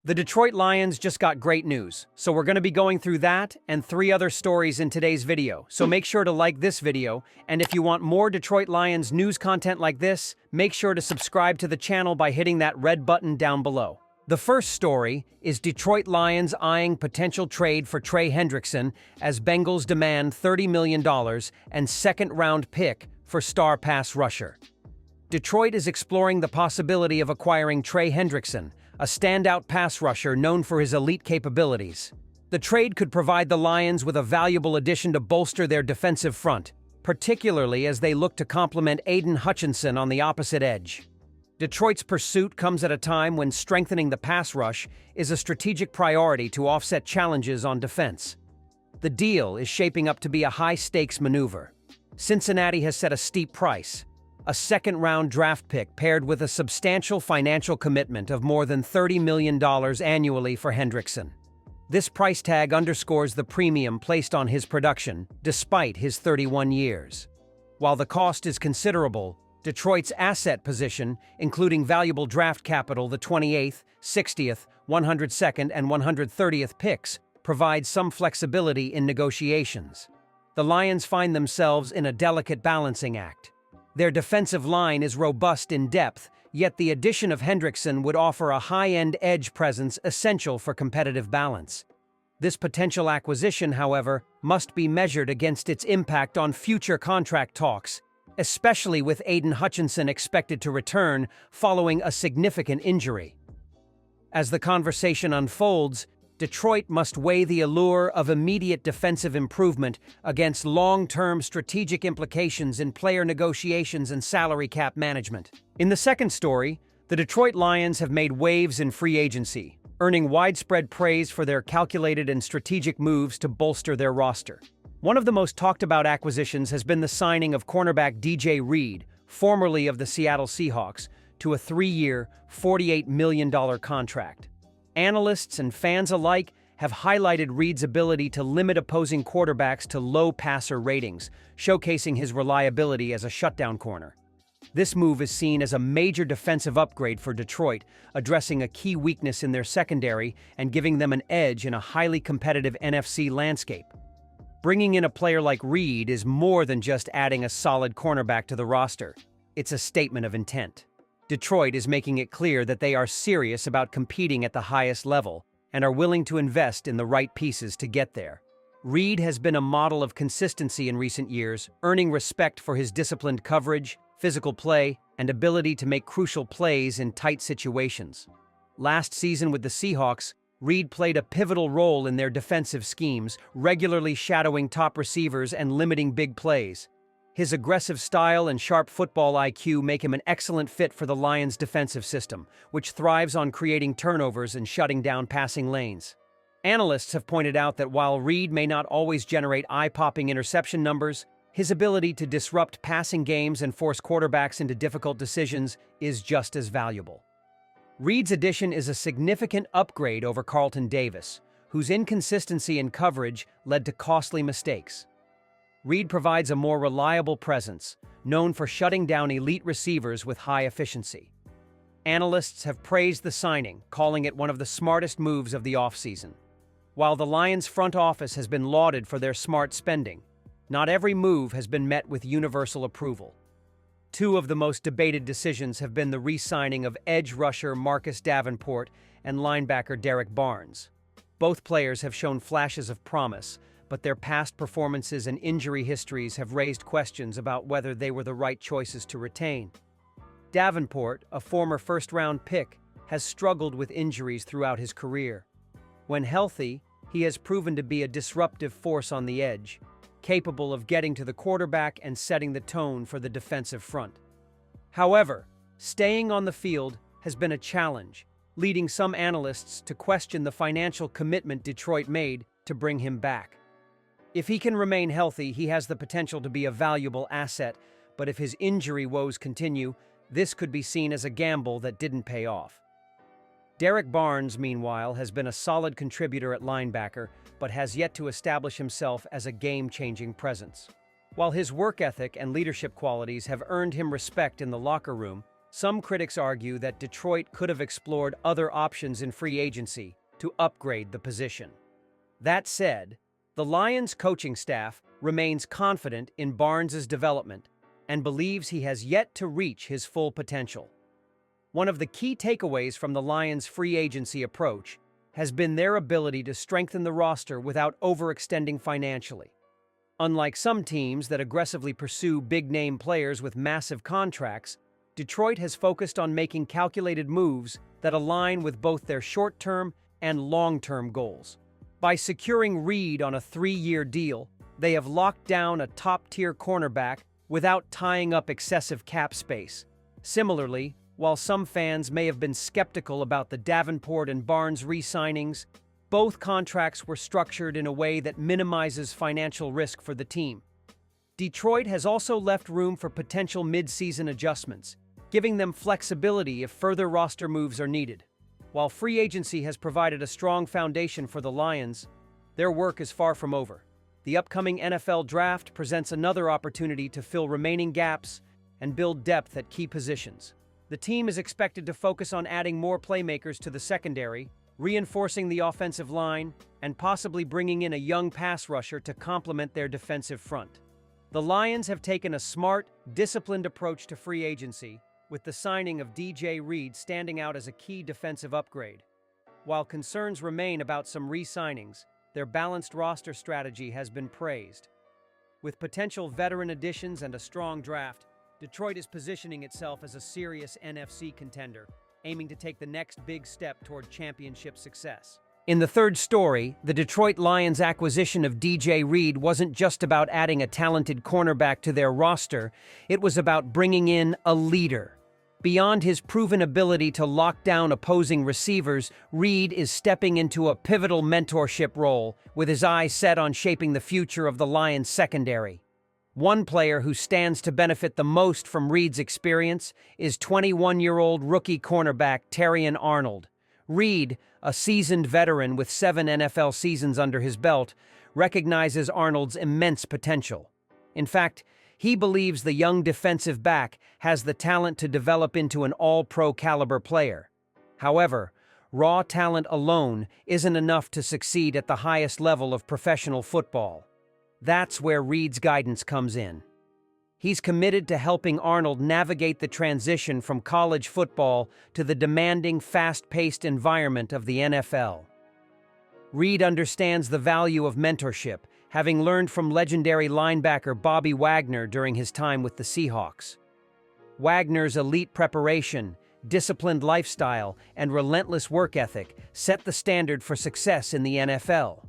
The Detroit Lions just got great news, so we're going to be going through that and 3 other stories in today's video. So make sure to like this video, and if you want more Detroit Lions news content like this, make sure to subscribe to the channel by hitting that red button down below. The first story is Detroit Lions eyeing potential trade for Trey Hendrickson as Bengals demand $30 million and second-round pick for star pass rusher. Detroit is exploring the possibility of acquiring Trey Hendrickson, a standout pass rusher known for his elite capabilities. The trade could provide the Lions with a valuable addition to bolster their defensive front, particularly as they look to complement Aiden Hutchinson on the opposite edge. Detroit's pursuit comes at a time when strengthening the pass rush is a strategic priority to offset challenges on defense. The deal is shaping up to be a high-stakes maneuver. Cincinnati has set a steep price, a second-round draft pick paired with a substantial financial commitment of more than $30 million annually for Hendrickson. This price tag underscores the premium placed on his production, despite his 31 years. While the cost is considerable, Detroit's asset position, including valuable draft capital, the 28th, 60th, 102nd, and 130th picks, provides some flexibility in negotiations. The Lions find themselves in a delicate balancing act. Their defensive line is robust in depth, yet the addition of Hendrickson would offer a high-end edge presence essential for competitive balance. This potential acquisition, however, must be measured against its impact on future contract talks, especially with Aiden Hutchinson expected to return following a significant injury. As the conversation unfolds, Detroit must weigh the allure of immediate defensive improvement against long-term strategic implications in player negotiations and salary cap management. In the second story, the Detroit Lions have made waves in free agency, earning widespread praise for their calculated and strategic moves to bolster their roster. One of the most talked-about acquisitions has been the signing of cornerback DJ Reed, formerly of the Seattle Seahawks, to a 3-year, $48 million contract. Analysts and fans alike have highlighted Reed's ability to limit opposing quarterbacks to low passer ratings, showcasing his reliability as a shutdown corner. This move is seen as a major defensive upgrade for Detroit, addressing a key weakness in their secondary and giving them an edge in a highly competitive NFC landscape. Bringing in a player like Reed is more than just adding a solid cornerback to the roster. It's a statement of intent. Detroit is making it clear that they are serious about competing at the highest level and are willing to invest in the right pieces to get there. Reed has been a model of consistency in recent years, earning respect for his disciplined coverage, physical play, and ability to make crucial plays in tight situations. Last season with the Seahawks, Reed played a pivotal role in their defensive schemes, regularly shadowing top receivers and limiting big plays. His aggressive style and sharp football IQ make him an excellent fit for the Lions' defensive system, which thrives on creating turnovers and shutting down passing lanes. Analysts have pointed out that while Reed may not always generate eye-popping interception numbers, his ability to disrupt passing games and force quarterbacks into difficult decisions is just as valuable. Reed's addition is a significant upgrade over Carlton Davis, whose inconsistency in coverage led to costly mistakes. Reed provides a more reliable presence, known for shutting down elite receivers with high efficiency. Analysts have praised the signing, calling it one of the smartest moves of the offseason. While the Lions' front office has been lauded for their smart spending, not every move has been met with universal approval. 2 of the most debated decisions have been the re-signing of edge rusher Marcus Davenport and linebacker Derek Barnes. Both players have shown flashes of promise, but their past performances and injury histories have raised questions about whether they were the right choices to retain. Davenport, a former first-round pick, has struggled with injuries throughout his career. When healthy, he has proven to be a disruptive force on the edge, capable of getting to the quarterback and setting the tone for the defensive front. However, staying on the field has been a challenge, leading some analysts to question the financial commitment Detroit made to bring him back. If he can remain healthy, he has the potential to be a valuable asset, but if his injury woes continue, this could be seen as a gamble that didn't pay off. Derek Barnes, meanwhile, has been a solid contributor at linebacker, but has yet to establish himself as a game-changing presence. While his work ethic and leadership qualities have earned him respect in the locker room, Some critics argue that Detroit could have explored other options in free agency to upgrade the position. That said, the Lions' coaching staff remains confident in Barnes' development and believes he has yet to reach his full potential. One of the key takeaways from the Lions' free agency approach has been their ability to strengthen the roster without overextending financially. Unlike some teams that aggressively pursue big-name players with massive contracts, Detroit has focused on making calculated moves that align with both their short-term and long-term goals. By securing Reed on a 3-year deal, they have locked down a top-tier cornerback without tying up excessive cap space. Similarly, while some fans may have been skeptical about the Davenport and Barnes re-signings, both contracts were structured in a way that minimizes financial risk for the team. Detroit has also left room for potential mid-season adjustments, giving them flexibility if further roster moves are needed. While free agency has provided a strong foundation for the Lions, their work is far from over. The upcoming NFL Draft presents another opportunity to fill remaining gaps and build depth at key positions. The team is expected to focus on adding more playmakers to the secondary, reinforcing the offensive line, and possibly bringing in a young pass rusher to complement their defensive front. The Lions have taken a smart, disciplined approach to free agency, with the signing of DJ Reed standing out as a key defensive upgrade. While concerns remain about some re-signings, their balanced roster strategy has been praised. With potential veteran additions and a strong draft, Detroit is positioning itself as a serious NFC contender, aiming to take the next big step toward championship success. In the third story, the Detroit Lions' acquisition of DJ Reed wasn't just about adding a talented cornerback to their roster, it was about bringing in a leader. Beyond his proven ability to lock down opposing receivers, Reed is stepping into a pivotal mentorship role, with his eyes set on shaping the future of the Lions' secondary. One player who stands to benefit the most from Reed's experience is 21-year-old rookie cornerback Terrion Arnold. Reed, a seasoned veteran with 7 NFL seasons under his belt, recognizes Arnold's immense potential. In fact, he believes the young defensive back has the talent to develop into an all-pro caliber player. However, raw talent alone isn't enough to succeed at the highest level of professional football. That's where Reed's guidance comes in. He's committed to helping Arnold navigate the transition from college football to the demanding, fast-paced environment of the NFL. Reed understands the value of mentorship, having learned from legendary linebacker Bobby Wagner during his time with the Seahawks. Wagner's elite preparation, disciplined lifestyle, and relentless work ethic set the standard for success in the NFL.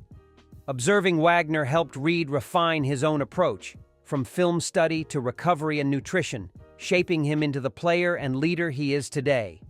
Observing Wagner helped Reed refine his own approach, from film study to recovery and nutrition, shaping him into the player and leader he is today.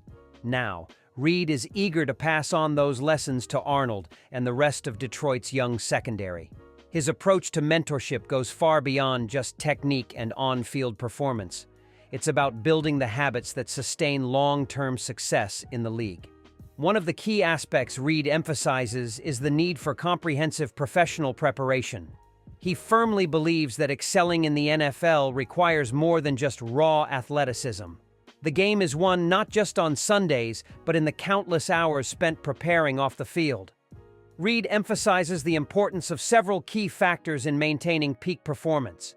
Now, Reed is eager to pass on those lessons to Arnold and the rest of Detroit's young secondary. His approach to mentorship goes far beyond just technique and on-field performance. It's about building the habits that sustain long-term success in the league. One of the key aspects Reed emphasizes is the need for comprehensive professional preparation. He firmly believes that excelling in the NFL requires more than just raw athleticism. The game is won not just on Sundays, but in the countless hours spent preparing off the field. Reed emphasizes the importance of several key factors in maintaining peak performance.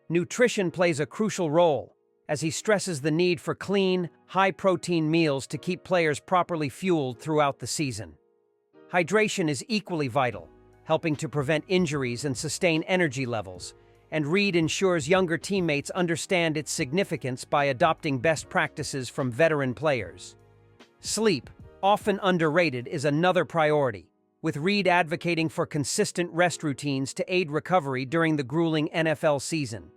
Nutrition plays a crucial role, as he stresses the need for clean, high-protein meals to keep players properly fueled throughout the season. Hydration is equally vital, helping to prevent injuries and sustain energy levels, and Reed ensures younger teammates understand its significance by adopting best practices from veteran players. Sleep, often underrated, is another priority, with Reed advocating for consistent rest routines to aid recovery during the grueling NFL season.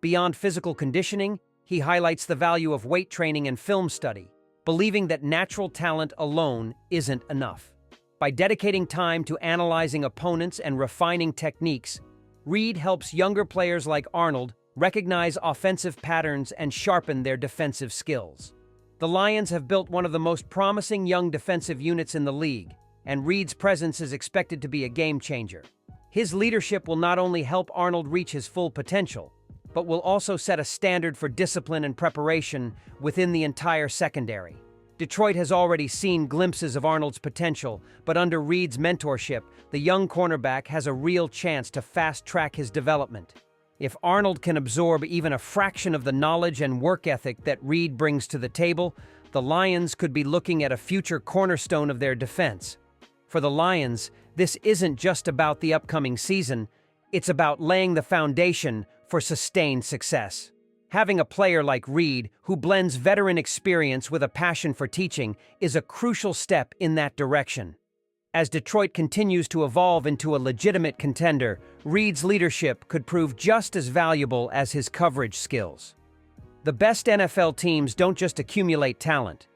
Beyond physical conditioning, he highlights the value of weight training and film study, believing that natural talent alone isn't enough. By dedicating time to analyzing opponents and refining techniques, Reed helps younger players like Arnold recognize offensive patterns and sharpen their defensive skills. The Lions have built one of the most promising young defensive units in the league, and Reed's presence is expected to be a game changer. His leadership will not only help Arnold reach his full potential, but will also set a standard for discipline and preparation within the entire secondary. Detroit has already seen glimpses of Arnold's potential, but under Reed's mentorship, the young cornerback has a real chance to fast-track his development. If Arnold can absorb even a fraction of the knowledge and work ethic that Reed brings to the table, the Lions could be looking at a future cornerstone of their defense. For the Lions, this isn't just about the upcoming season, it's about laying the foundation for sustained success. Having a player like Reed, who blends veteran experience with a passion for teaching, is a crucial step in that direction. As Detroit continues to evolve into a legitimate contender, Reed's leadership could prove just as valuable as his coverage skills. The best NFL teams don't just accumulate talent,